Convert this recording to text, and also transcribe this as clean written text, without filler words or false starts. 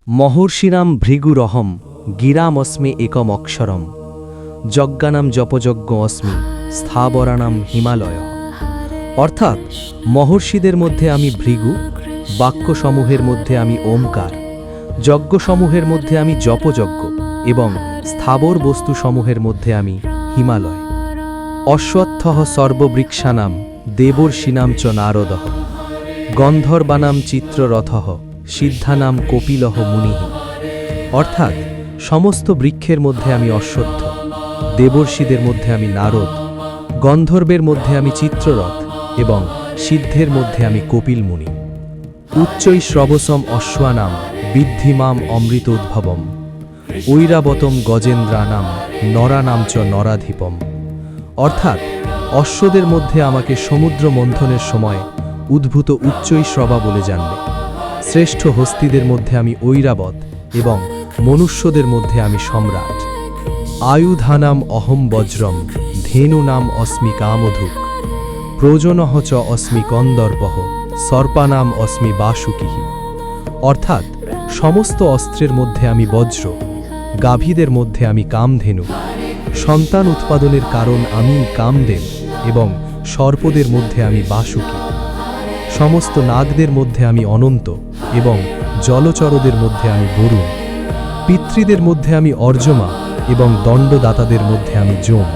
মহর্ষিণাম ভৃগুরহম গিরামস্মি একম অক্ষরম যজ্ঞানাম জপযজ্ঞ অস্মি স্থাবরানাম হিমালয়। অর্থাৎ মহর্ষিদের মধ্যে আমি ভৃগু, বাক্যসমূহের মধ্যে আমি ওমকার, যজ্ঞসমূহের মধ্যে আমি জপযজ্ঞ এবং স্থাবর বস্তুসমূহের মধ্যে আমি হিমালয়। অশ্বত্থঃ সর্ববৃক্ষানাম দেবর্ষিণাম চ নারদঃ গন্ধর্বানাম চিত্ররথঃ সিদ্ধানাম কপিলঃ মুনিঃ। অর্থাৎ সমস্ত বৃক্ষের মধ্যে আমি অশ্বত্থ, দেবর্ষিদের মধ্যে আমি নারদ, গন্ধর্বের মধ্যে আমি চিত্ররথ এবং সিদ্ধের মধ্যে আমি কপিল মুনি। উচ্চৈ শ্রবসম অশ্বানাম বিদ্ধিমাম অমৃতোদ্ভবম ঐরাবতম গজেন্দ্রানাম নরানাম চ নরাধিপম। অর্থাৎ অশ্বদের মধ্যে আমাকে সমুদ্র মন্থনের সময় উদ্ভূত উচ্চৈ শ্রবা বলে জানবে। শ্রেষ্ঠ হস্তিদের মধ্যে আমি ঐরাবত এবং মনুষ্যদের মধ্যে আমি সম্রাট। আয়ুধানাম অহম বজ্রম ধেনু নাম অস্মি কামধুক প্রজনঃ চ অস্মি কন্দর্পঃ সর্পানাম অস্মি বাসুকিঃ। অর্থাৎ সমস্ত অস্ত্রের মধ্যে আমি বজ্র, গাভীদের মধ্যে আমি কামধেনু, সন্তান উৎপাদনের কারণ আমি কামদেব এবং সর্পদের মধ্যে আমি বাসুকি। সমস্ত নাগদের মধ্যে আমি অনন্ত এবং জলচরদের মধ্যে আমি বরুণ। পিতৃদের মধ্যে আমি অর্জমা এবং দণ্ডদাতাদের মধ্যে আমি যম।